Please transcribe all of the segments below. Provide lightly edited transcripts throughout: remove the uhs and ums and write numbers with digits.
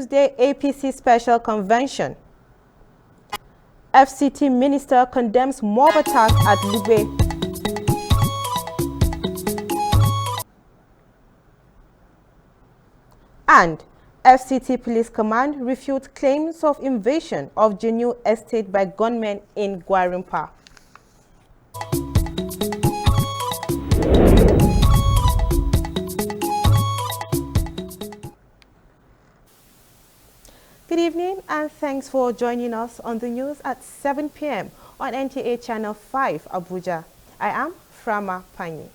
Tuesday APC Special Convention. FCT Minister condemns mob attack at Lube. And FCT Police Command refutes claims of invasion of Genuine Estate by gunmen in Gwarinpa. Good evening and thanks for joining us on the news at 7 p.m. on NTA Channel 5, Abuja. I am Frama Pani.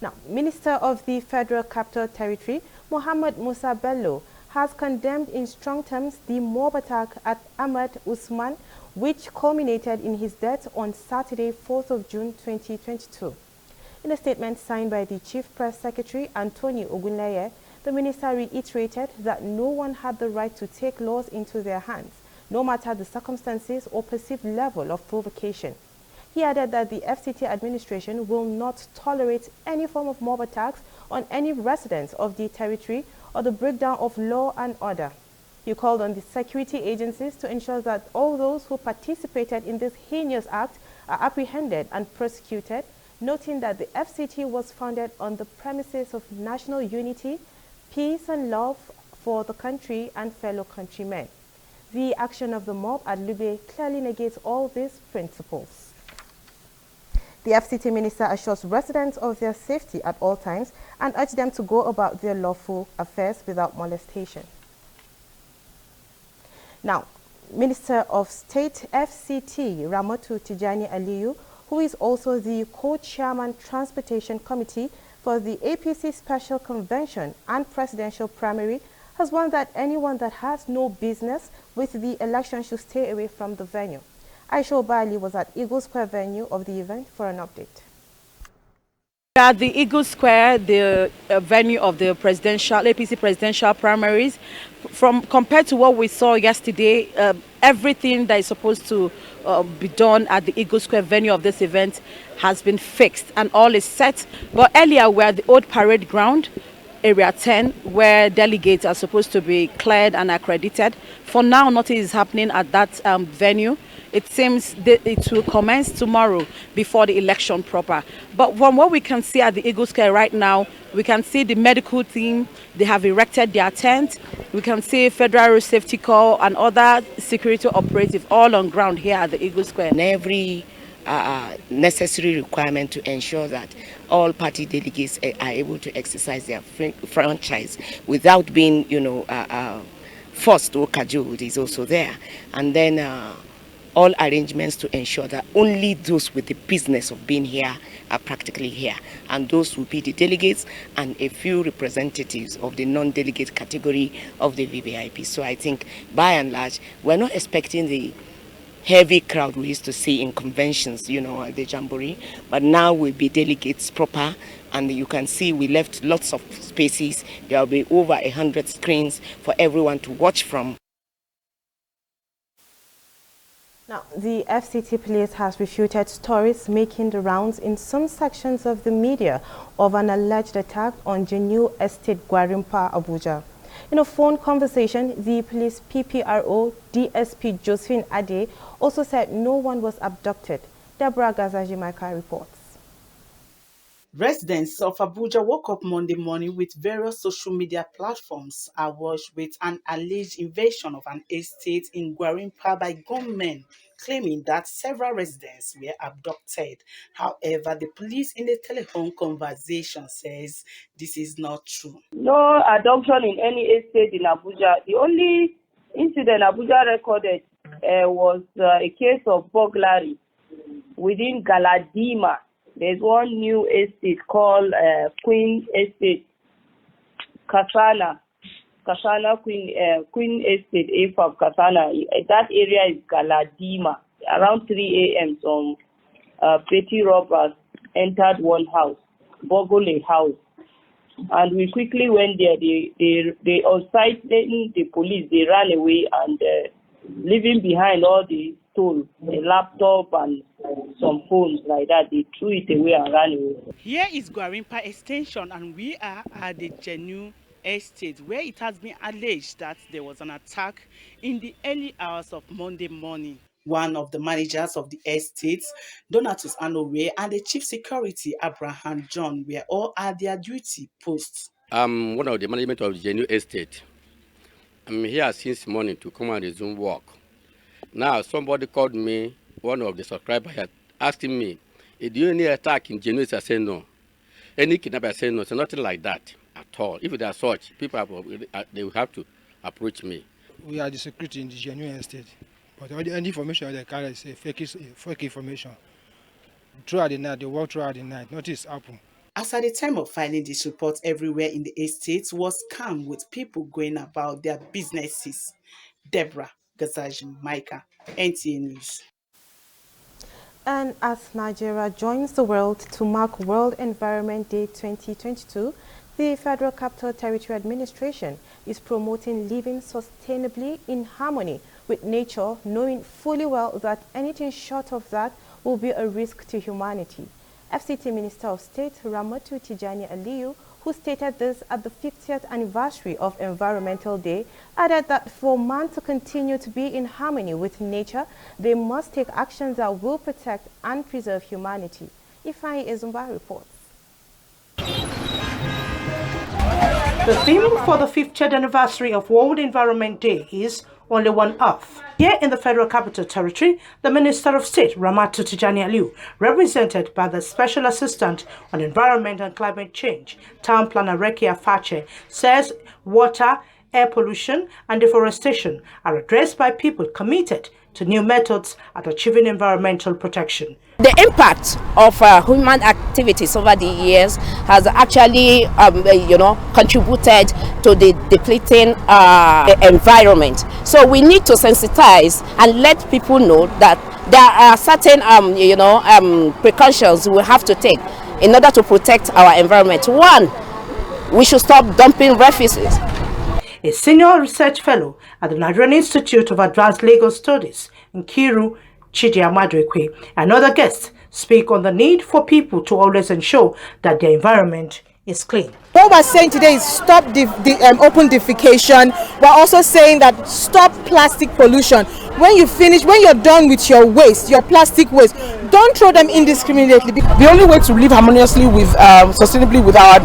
Now, Minister of the Federal Capital Territory, Mohammed Musa Bello, has condemned in strong terms the mob attack at Ahmed Usman, which culminated in his death on Saturday, 4th of June 2022. In a statement signed by the Chief Press Secretary, Anthony Ogunleye, the minister reiterated that no one had the right to take laws into their hands, no matter the circumstances or perceived level of provocation. He added that the FCT administration will not tolerate any form of mob attacks on any residents of the territory or the breakdown of law and order. He called on the security agencies to ensure that all those who participated in this heinous act are apprehended and prosecuted, noting that the FCT was founded on the premises of national unity, peace and love for the country and fellow countrymen. The action of the mob at Lube clearly negates all these principles. The FCT minister assures residents of their safety at all times and urged them to go about their lawful affairs without molestation. Now, Minister of State FCT Ramatu Tijani Aliyu, who is also the co-chairman Transportation Committee for the APC Special Convention and Presidential Primary, has warned that anyone that has no business with the election should stay away from the venue. Aisha Obali was at Eagle Square venue of the event for an update. At the Eagle Square, the venue of the APC presidential primaries, compared to what we saw yesterday, everything that is supposed to be done at the Eagle Square venue of this event has been fixed and all is set. But earlier we were at the old parade ground, area 10, where delegates are supposed to be cleared and accredited. For now, nothing is happening at that venue. It seems that it will commence tomorrow before the election proper. But from what we can see at the Eagle Square right now, we can see the medical team. They have erected their tent. We can see Federal Road Safety Corps and other security operatives all on ground here at the Eagle Square. And every necessary requirement to ensure that all party delegates are able to exercise their franchise without being, forced or cajoled is also there. And then all arrangements to ensure that only those with the business of being here are practically here. And those will be the delegates and a few representatives of the non-delegate category of the VVIP. So I think by and large, we're not expecting the heavy crowd we used to see in conventions, at the Jamboree, but now will be delegates proper, and you can see we left lots of spaces. There will be over 100 screens for everyone to watch from. Now, the FCT police has refuted stories making the rounds in some sections of the media of an alleged attack on Genuine Estate Gwarinpa, Abuja. In a phone conversation, the police PPRO DSP Josephine Ade also said no one was abducted. Deborah Gazajimaika reports. Residents of Abuja woke up Monday morning with various social media platforms awash with an alleged invasion of an estate in Gwarinpa by gunmen, claiming that several residents were abducted. However, the police in a telephone conversation says this is not true. No abduction in any estate in Abuja. The only incident Abuja recorded was a case of burglary within Galadima. There's one new estate called Queen Estate, Kasana Queen Estate, AFAB Kasana. That area is Galadima. Around 3 a.m. some petty robbers entered one house, burgled a house. And we quickly went there. They on sight, the police, they ran away and leaving behind all the stole, the laptop and some phones like that. They threw it away and ran away. Here is Gwarinpa Extension, and we are at the Genuine Estate, where it has been alleged that there was an attack in the early hours of Monday morning. One of the managers of the estate, Donatus Anowe, and the chief security, Abraham John, were all at their duty posts. I'm one of the management of the Genuine Estate. I'm here since morning to come and resume work. Now, somebody called me, one of the subscribers, asking me, do you any attack in Genuine? I said no. Any kidnapper? I said no. So nothing like that at all. If there are such, people they will have to approach me. We are the security in the Genuine Estate. But all the information they carry is fake information. Throughout the night, they work throughout the night. Notice happen. As at the time of filing this report, everywhere in the estate was calm with people going about their businesses. Deborah Gazaji, Micah, NTA News. And as Nigeria joins the world to mark World Environment Day 2022, the Federal Capital Territory Administration is promoting living sustainably in harmony with nature, knowing fully well that anything short of that will be a risk to humanity. FCT Minister of State Ramatu Tijani Aliyu, who stated this at the 50th anniversary of Environmental Day, added that for man to continue to be in harmony with nature, they must take actions that will protect and preserve humanity. Ifeanyi Ezumba reports. The theme for the 50th anniversary of World Environment Day is Only One Earth. Here in the Federal Capital Territory, the Minister of State, Ramatu Tijani Aliyu, represented by the Special Assistant on Environment and Climate Change, Town Planner Rekia Fache, says water, air pollution and deforestation are addressed by people committed to new methods at achieving environmental protection. The impact of human activities over the years has actually, contributed to the depleting environment. So we need to sensitize and let people know that there are certain, precautions we have to take in order to protect our environment. One, we should stop dumping refuges. A senior research fellow at the Nigerian Institute of Advanced Legal Studies in Kiru, Chidi Amadrekwe, and other guests speak on the need for people to always ensure that their environment is clean. What we're saying today is stop open defecation. We're also saying that stop plastic pollution. When you're done with your waste, your plastic waste, don't throw them indiscriminately. The only way to live harmoniously with sustainably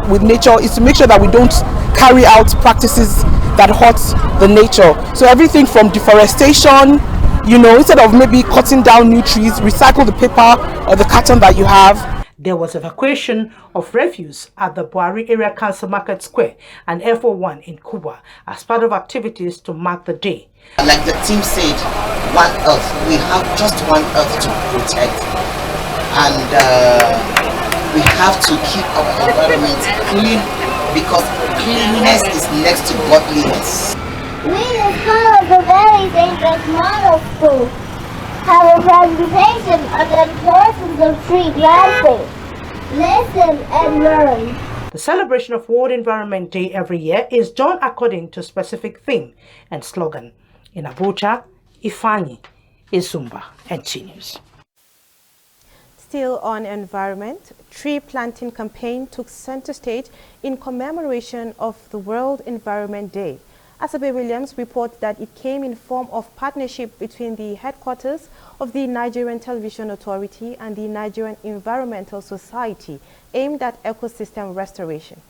with nature is to make sure that we don't carry out practices that hurt the nature. So everything from deforestation, instead of maybe cutting down new trees, recycle the paper or the carton that you have. There was evacuation of refuse at the Buhari Area Council Market Square and FO1 in Cuba as part of activities to mark the day. Like the team said, one earth. We have just one earth to protect. And we have to keep our environment clean because cleanliness is next to godliness. Weed is one of the very dangerous molecules. Have a presentation on the importance of tree planting. Listen and learn. The celebration of World Environment Day every year is done according to specific theme and slogan. In Abuja, Ifeanyi Ezumba, NTA News. Still on environment, tree planting campaign took center stage in commemoration of the World Environment Day. Asabe Williams reports that it came in form of partnership between the headquarters of the Nigerian Television Authority and the Nigerian Environmental Society, aimed at ecosystem restoration.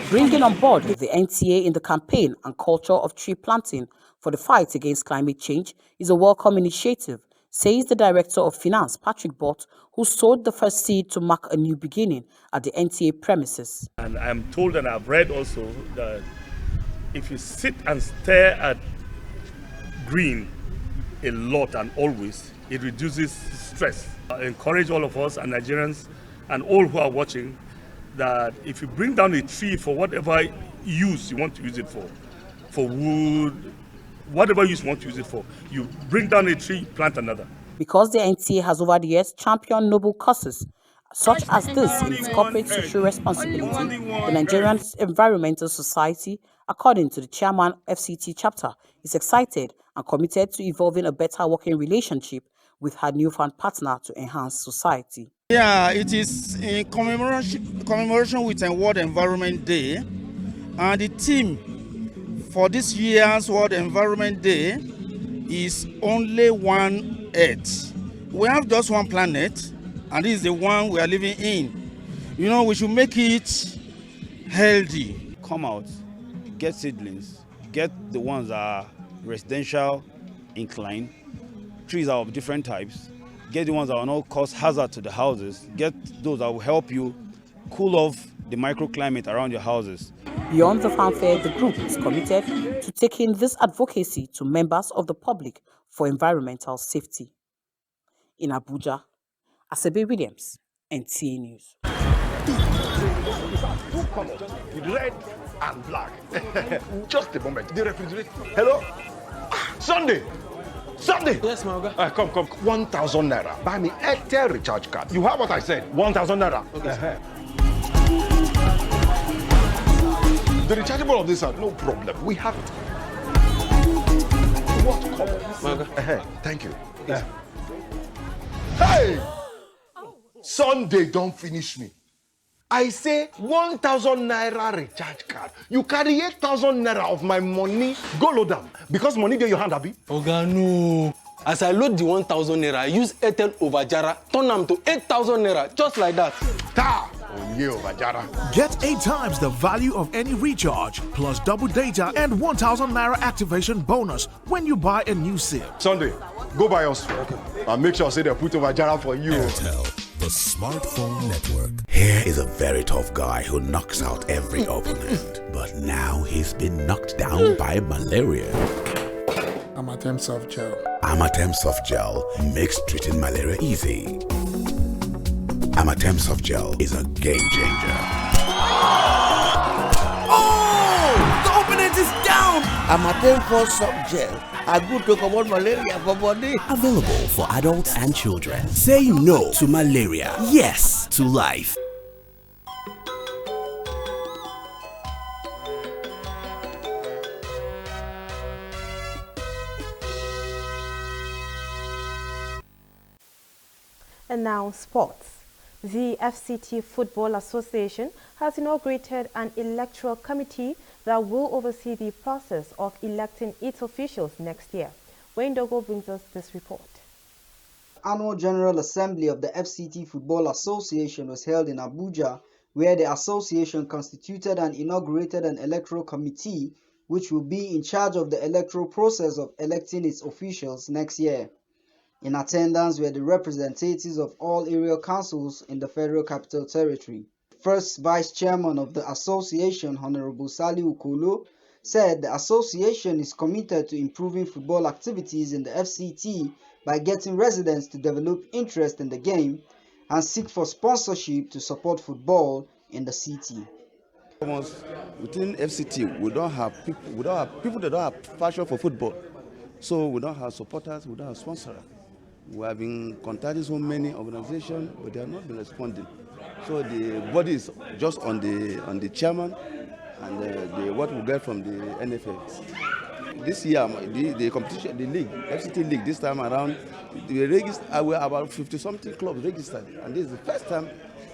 Bringing on board the NTA in the campaign and culture of tree planting for the fight against climate change is a welcome initiative, says the Director of Finance, Patrick Bott, who sowed the first seed to mark a new beginning at the NTA premises. And I'm told, and I've read also, that if you sit and stare at green a lot and always, it reduces stress. I encourage all of us and Nigerians and all who are watching that if you bring down a tree for whatever use you want to use it for wood, whatever use you want to use it for, you bring down a tree, plant another. Because the NTA has over the years championed noble causes, such as this in its corporate social responsibility, the Nigerian Environmental Society, according to the chairman FCT chapter, is excited and committed to evolving a better working relationship with her newfound partner to enhance society. Yeah, it is in commemoration with World Environment Day. And the theme for this year's World Environment Day is only one Earth. We have just one planet, and this is the one we are living in. You know, we should make it healthy. Come out, get seedlings, get the ones that are residential inclined, trees are of different types, get the ones that will not cause hazard to the houses, get those that will help you cool off the microclimate around your houses. Beyond the fanfare, the group is committed to taking this advocacy to members of the public for environmental safety. In Abuja, Asebe Williams, NTA News. With red and black. Just a moment. The refrigerator. Hello? Sunday! Sunday! Yes, my Oga. Come. 1,000 naira. Buy me Airtel recharge card. You have what I said. 1,000 naira. Okay. The rechargeable of this are no problem. We have it. What color? My Oga. Thank you. Hey! Sunday don't finish me. I say 1,000 naira recharge card. You carry 8,000 naira of my money, go load them. Because money there your hand, Abi. Oga, no. As I load the 1,000 naira, I use Airtel Ovajara, turn them to 8,000 naira, just like that. Ta! Onye Ovajara. Get 8 times the value of any recharge, plus double data and 1,000 naira activation bonus when you buy a new SIM. Sunday, go buy us. Okay. And make sure say they put Ovajara for you. Airtel, the smartphone network. Here is a very tough guy who knocks out every opponent. But now he's been knocked down by malaria. Amatem Soft Gel. Amatem Soft Gel makes treating malaria easy. Amatem Soft Gel is a game changer. Oh! The opponent is down! Amatem Soft Gel are good to combat malaria for body. Available for adults and children. Say no to malaria. Yes to life. And now sports. The FCT Football Association has inaugurated an electoral committee that will oversee the process of electing its officials next year. Wayne Dogo brings us this report. Annual General Assembly of the FCT Football Association was held in Abuja, where the association constituted and inaugurated an electoral committee which will be in charge of the electoral process of electing its officials next year. In attendance were the representatives of all area councils in the Federal Capital Territory. First Vice Chairman of the association, Honorable Saliu Kolo, said the association is committed to improving football activities in the FCT by getting residents to develop interest in the game and seek for sponsorship to support football in the city. Within FCT, we don't have people that don't have passion for football. So we don't have supporters, we don't have sponsors. We have been contacting so many organizations, but they have not been responding. So the body is just on the chairman and what we get from the NFA. This year, the competition, the league, FCT league, this time around, we were about 50-something clubs registered, and this is the first time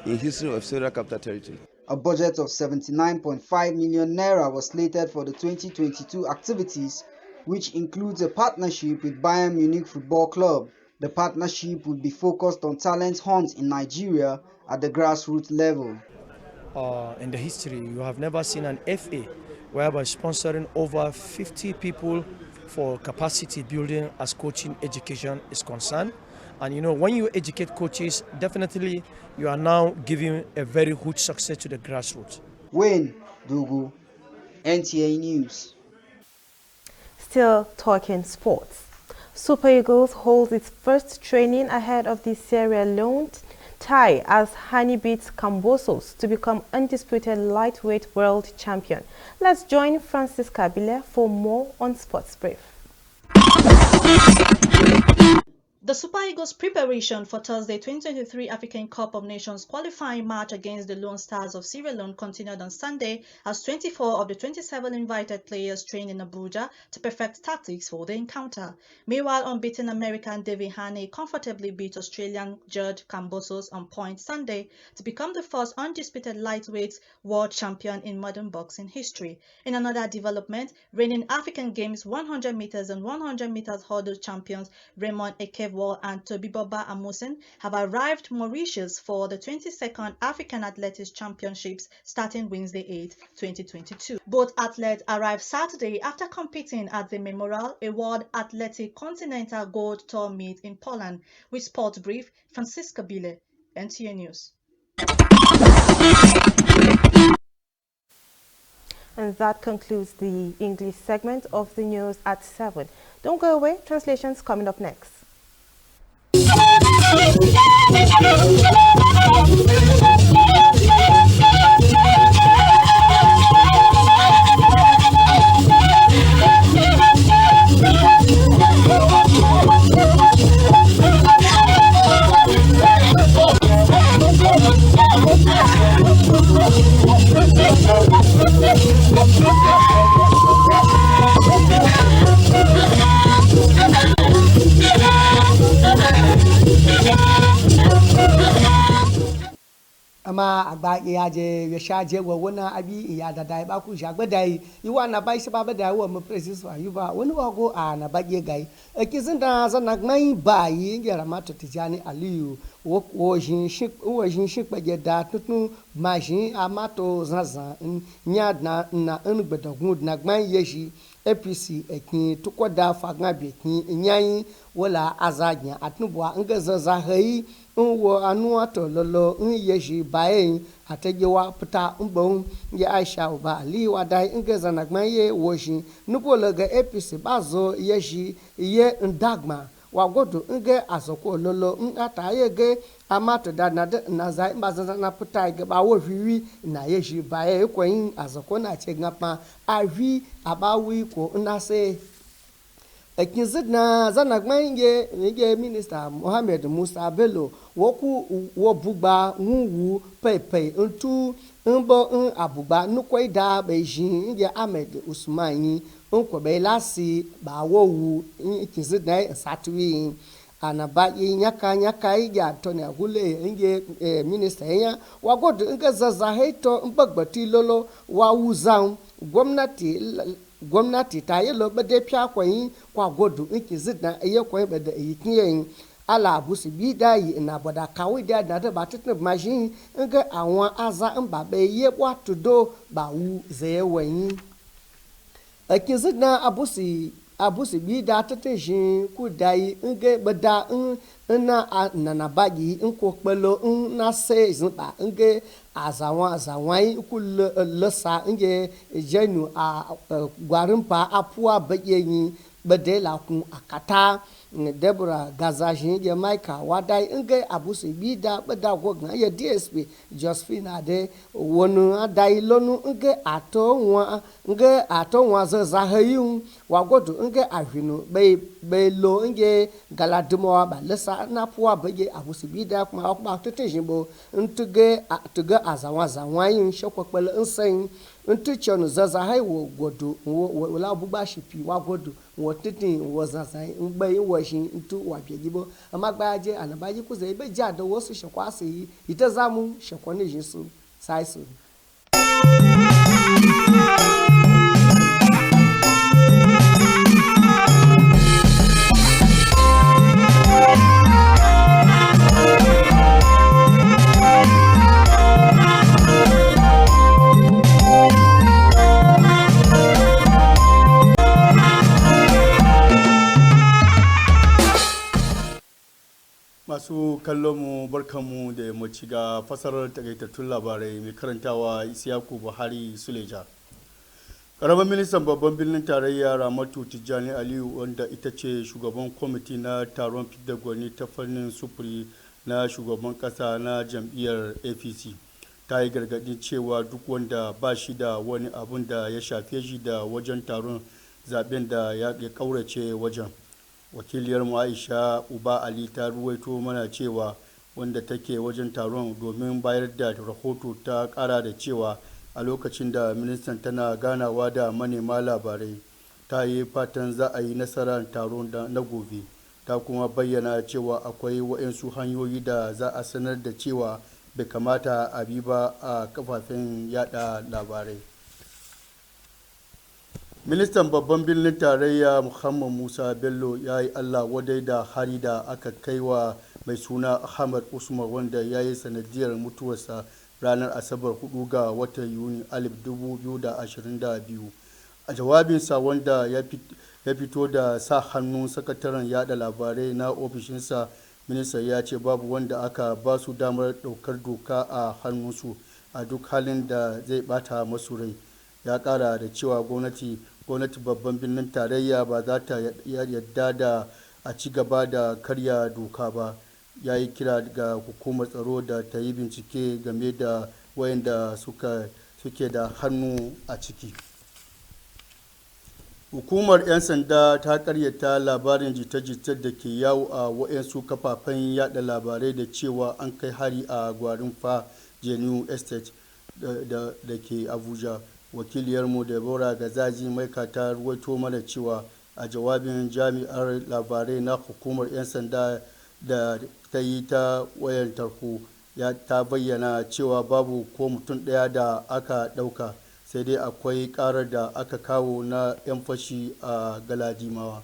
in history of Federal Capital Territory. A budget of 79.5 million naira was slated for the 2022 activities, which includes a partnership with Bayern Munich Football Club. The partnership will be focused on talent hunt in Nigeria at the grassroots level. In the history, you have never seen an FA whereby sponsoring over 50 people for capacity building as coaching education is concerned. And you know, when you educate coaches, definitely you are now giving a very huge success to the grassroots. Wayne Dugu, NTA News. Still talking sports. Super Eagles holds its first training ahead of the Sierra Leone tie as Hani beats Cambosos to become undisputed lightweight world champion. Let's join Francis Kabile for more on Sports Brief. The Super Eagles' preparation for Thursday 2023 African Cup of Nations qualifying match against the Lone Stars of Sierra Leone continued on Sunday as 24 of the 27 invited players trained in Abuja to perfect tactics for the encounter. Meanwhile, unbeaten American David Haney comfortably beat Australian Judd Cambosos on points Sunday to become the first undisputed lightweight world champion in modern boxing history. In another development, reigning African Games 100 meters and 100 meters hurdle champions Raymond Ekevwal and Tobiboba Amusin have arrived Mauritius for the 22nd African Athletics Championships starting Wednesday 8, 2022. Both athletes arrived Saturday after competing at the Memorial, a World Athletic Continental Gold Tour meet in Poland. With Sports Brief, Francisca Bile, NTA News. And that concludes the English segment of the news at 7. Don't go away, translations coming up next. ama agba ya je yesha je wo wona abi ya dada ba ku sha gbadai iwa na ba shi ba da wo mu president ayuba woni wa go a na ba ge gai ekizin da zana mai ba yi ngera mato tijani aliyu wo jin shi pege da tutun majin amato zanzan nya na ngbedogun na gban yeshi APC ekin tukoda fagna be kin nyan wala azagnya atnubwa ngazaza hai nwo anu ato lolo yeshi bae ategewa pita mbon ya Aisha ba Ali wadai ngaza na gmaye woshi nupolega APC bazo yeshi ye ndagma wagodo nge azoko lolo ngata yege amato da na za mbaza na pita ge ba wo viwi na yeshi bae kwen azoko na chegapa avi abawi ko nase ekinzid na zanagman nge minister Mohammed Musa Bello woku wobugba nwu pepe ntu mbo abugba nukwe da beijing nge Ahmed Usmani nkwobe lasi ba wowu ekinzid na satwi anaba nyaka ige Anthony Agule nge minister ya wagod nge zaza heto mbagbati lolo wa wuzan gwamnati ta yi lobe da fiya kwayi kwa godu nke zidna iya kwayi bada yikiyen ala abusi bi da yi na bada kawai da da ba titin mashin nga awon aza mba be ye watu do ba wu zeye wanyi ake zidna abusi bi da titin shi ku dai nga bada na bagi nko kpelo na se zba nga azawan ku lasa nge jenu a gwarin pa apuwa bayenyi badela kun akata Deborah Gazajin ya Maika wadai nge abusi bida bada gogna ya DSP Josephine de wonu adai lonu nge ato nwa zahayun wagodo nge ahwinu be lo nge galadimo ba lesa na puwa bege abusi bida kuma akpa tutejimbo ntuge azawan shokopele nsen ntuchonu zahai wo godo wala bugba shipi wagodo wo titin wo zazai ngbe washin ntu wabigibo amagbaje anabaji kuze be jado wo su shakwasi itazamu shakwane jinsu saisu masu kallon mu barkanmu da yammaci ga fasarar takaitattun labarai mai karantawa Isiyaku Buhari Suleja. Ƙaramin ministan babban birnin tarayya Ramatu Tijjani Aliyu wanda ita ce shugaban kwamiti na taron fidda gwani ta fannin sufuri na shugaban ƙasa na jam'iyyar APC ta yi gargaɗin cewa duk wanda ba shi da wani abun da ya shafe shi da wajen taron zaben da ya ƙaurace wajen. wakiliyar mu Aisha Uba Ali ta ruwaito mana cewa wanda take wajen taron domin bayar da rahoto ta kara da cewa a lokacin da ministan tana ganawa da manema labarai ta yi fatan za a yi nasarar taron na gobe. Ta kuma bayyana cewa akwai waɗansu hanyoyi da za a sanar da cewa bai kamata a bi ba a kafafen yada labarai. Ministan babban birnin tarayya Muhammad Musa Bello ya yi Allah wadai da hari da aka kai wa mai suna Ahmad Usman wanda ya yi sanadiyar mutuwarsa ranar Asabar 4 ga watan Yuni 2022. A jawabinsa wanda ya fito da sa hannun sakataren yada labarai na ofishinsa, ministan ya ce babu wanda aka ba su damar ɗaukar doka a hannunsu a duk halin da zai bata masu rai. Ya kara da cewa gwamnati babban birnin tarayya ba za ta yadda da a ci gaba da karya doka ba. Ya yi kira ga hukumar tsaro da ta yi bincike game da wayanda suke da hannu a ciki. Hukumar 'yan sanda ta karyata labarin jita-jitar da ke yawo a waɗansu kafafen yada labarai da cewa an kai hari a gwarin fa New Estate da ke Abuja. Wakiliyarmu Deborah Gazaji Maika ta ruwaito mana cewa a jawabin jami'ar labarai na hukumar 'yan sanda da ta yi ta wayar tarho ta bayyana cewa babu ko mutum ɗaya da aka ɗauka, sai dai akwai ƙarar da aka kawo na 'yan fashi a Galadimawa.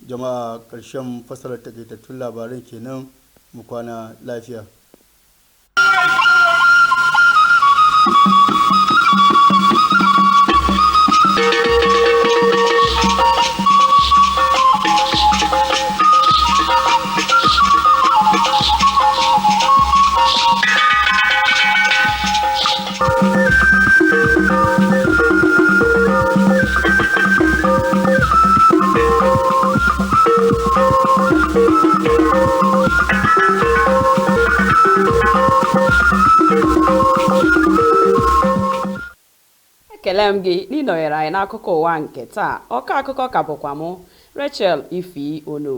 Jama'a, ƙarshen fasarar takaitattun labaran kenan, mu kwana lafiya. Ekele m gị n'ịnọnyere anyị n'akụkọ ụwa nke taa. Ọka akụkọ ka bụkwa m Rachel Ifi Ono.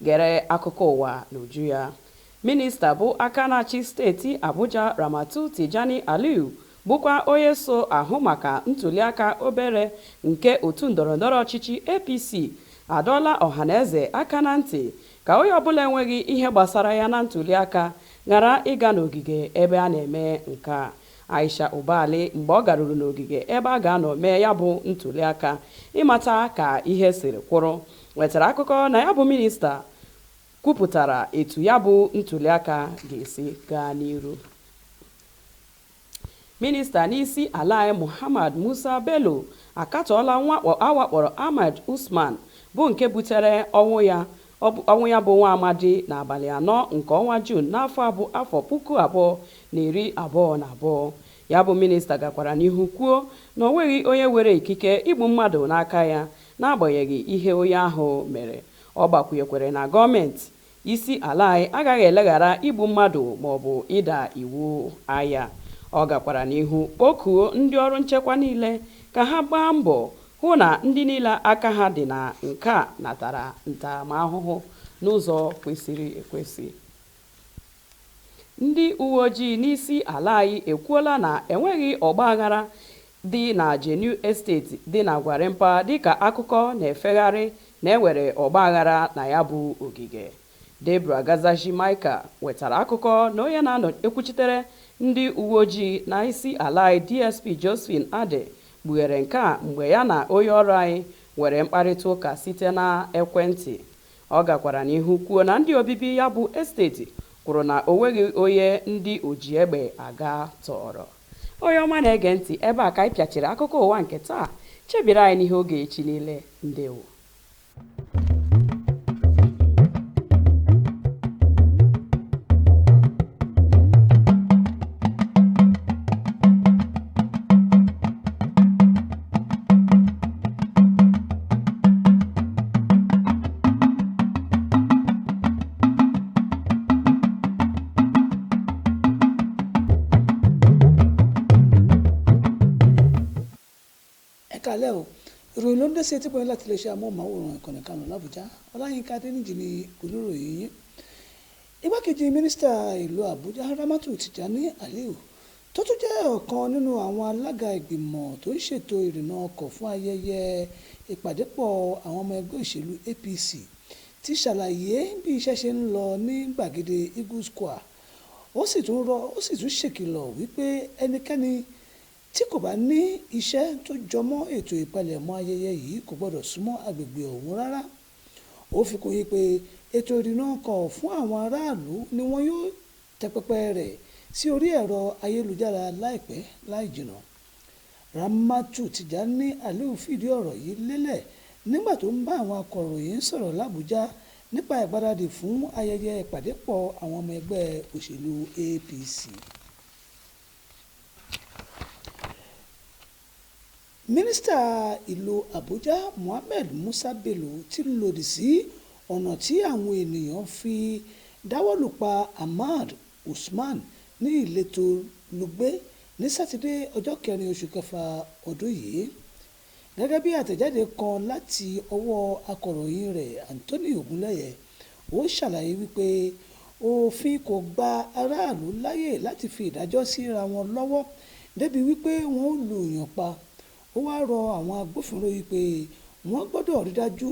Gere akụkọ ụwa n'uju ya. Minista bụ aka na-achị steeti Abuja Ramatu Tijani Aliu bụkwa onye so ahụ maka ntuliaka obere nke otu ndọrọndọrọ ọchịchị APC adọọla ọhaneze aka na ntị ka onye ọbụla enweghị ihe gbasara ya na ntuliaka ghara ịga n'ogige ebe a na-eme nke a. Aisha Ubali mgbe ọ garuru n'ogige ebe a ga-anọ mee ya bụ ntuliaka ịmata ka ihe siri kwụrụ wetara akụkọ na ya bụ minista kwupụtara etu ya bụ ntuliaka ga-esi gaa n'iru. Minista n'isi ala Muhammad Musa Bello akatọọla mwakpo awakpọrọ Ahmad Usman bụ nke butere ọnwụ ya bụ nwa amadi n'abalị 4 nke ọnwa Juun n'afọ 2022. Ya bụ minista gakwara n'ihu kwuo na o nweghị onye were ikike igbu mmadụ n'aka ya n'agbanyeghị ihe onye ahụ mere. Ọ gbakwunyekwara na gọọmenti isi ala agaghị eleghara igbu mmadụ maọbụ ịda iwu anya. Ọ gakwara n'ihu kpọkuo ndị ọrụ nchekwa niile ka ha gbaa mbọ hụ na ndị niile aka ha dị na nke a natara ntaramahụhụ n'ụzọ kwesịrị ekwesị. Ndị uwe ojii n'isi ala anyị ekwuola na enweghị ọgbaghara dị na New Estate dị na Gwarimpa dịka akụkọ na-efegharị na enwere ọgbaghara na ya bụ ogige. Deborah Gazaji Maika wetara akụkọ na onye na-ekwuchitere ndị uwe ojii na isi ala anyị DSP Josephine Ade kpughere nke a mgbe ya na onye ọrụ anyị nwere mkparịta ụka site na ekwentị. Ọ gakwara n'ihu kwuo na ndị obibi ya bụ esteti kwuru na o nweghị onye ndị oji egbe aga tọrọ. Onye ọma na-ege ntị, ebe a ka anyị pịachiri akụkọ ụwa nke taa. Chebiri anyị n'ihe oge echi niile. Ndewo. Kaleo ìròyìn ló ń dé sí etí pẹ̀lú láti lè ṣe amóhùnmáwòrán ìkànnì Kano l'Abuja. Ọláyínká Adéníjì ni oníròyìn yín. Igbákejì mínísítà ìlú Àbújá Ramatu Tijani Aliu tó tún jẹ́ ọ̀kan nínú àwọn alága ìgbìmọ̀ tó ń ṣètò ìrìnnà ọkọ̀ fún ayẹyẹ ìpàdépọ̀ àwọn ọmọ ẹgbẹ́ òṣèlú APC ti ṣàlàyé bí iṣẹ́ ṣe ń lọ ní gbàgede Eagle Square. Ó sì tún ṣèkìlọ̀ wípé ẹnikẹ́ni tí kò bá ní iṣẹ́ tó jọmọ́ ètò ìpalẹ̀mọ́ ayẹyẹ yìí kò gbọ́dọ̀ súnmọ́ agbègbè ọ̀hún rárá. Ó fi kún yí pé ètò ìrìnnà ọkọ̀ fún àwọn aráàlú ni wọ́n yóò tẹ pẹpẹ rẹ̀ sí orí ẹ̀rọ ayélujára láìpẹ́ láì jìnnà. Ramatu Tijani Aliu fìdí ọ̀rọ̀ yìí lélẹ̀ nígbà tó ń bá àwọn akọ̀ròyìn sọ̀rọ̀ l'Àbújá nípa ìgbáradì fún ayẹyẹ ìpàdépọ̀ àwọn ọmọ ẹgbẹ́ òṣèlú APC. Mínísítà ìlú Àbújá Mohammed Musa Bello ti lòdì sí ọ̀nà tí àwọn ènìyàn fi dáwọ́lù pa Ahmad Usman ní ìletò Lugbe ní Sátidé ọjọ́ 4 oṣù kẹfà ọdún yìí. Gẹ́gẹ́ bí àtẹ̀jáde kan láti ọwọ́ akọ̀ròyìn rẹ̀ Anthony Ogunleye, ó ṣàlàyé wípé òfin kò gba aráàlú láyè láti fi ìdájọ́ síra wọn lọ́wọ́ débi wípé wọ́n ó lu èèyàn pa. Ó wá rọ àwọn agbófinró wípé wọ́n gbọ́dọ̀ rí dájú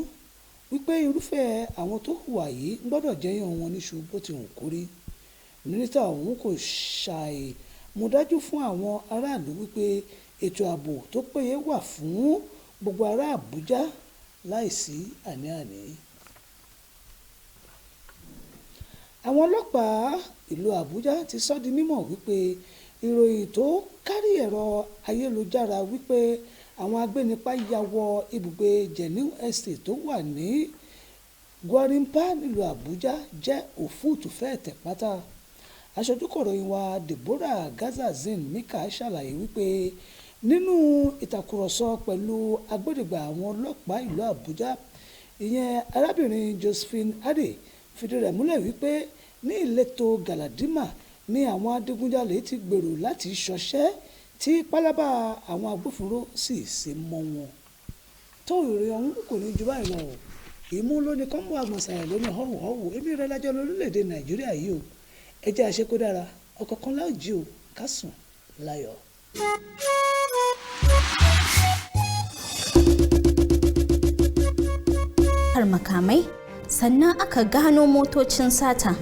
wípé irúfẹ́ àwọn tó hùwà yìí gbọ́dọ̀ jẹ́yàn wọn níṣu bó ti hùn kórí. Mínísítà ọ̀hún kò ṣàì mú dájú fún àwọn aráàlú wípé ètò ààbò tó péye wà fún gbogbo ará Àbújá láìsí àní-àní. Àwọn ọlọ́pàá ìlú Àbújá ti sọ di mímọ̀ wípé ìròyìn tó kárí ẹ̀rọ ayélujára wípé àwọn agbénipa ya wọ ibùgbé Genuine Estate tó wà ní Gwarimpa nílùú Àbújá jẹ́ òfúùtù fẹ́ẹ̀tẹ̀ pátá. Aṣojúkọ̀ròyìn wa Deborah Gazazin Mika ṣàlàyé wípé nínú ìtàkùrọ̀sọ pẹ̀lú agbódegbà àwọn ọlọ́pàá ìlú Àbújá, ìyẹn arábìnrin Josephine Ade fìdí rẹ̀ múlẹ̀ wípé ní ìletò Galadima ni àwọn adigunjalè ti gbèrò láti ṣọṣẹ́ tí pálábá àwọn agbófinró sì ṣe mọ́ wọn. Tó ìròyìn ọ̀hún kò ní ju báyìí lọ. Ìmú ló ní kọ́ńbó àgbọ̀nsàyẹ̀ lónìí họ́wùhọ́wù èmi rẹ̀ lájọ́ lórílẹ̀‐èdè Nàìjíríà yìí o. Ẹ jẹ́ àṣekó dára ọ̀kọ̀ọ̀kan láòjì o ká sùn láyọ̀. Makamai sannan aka gano motocin sata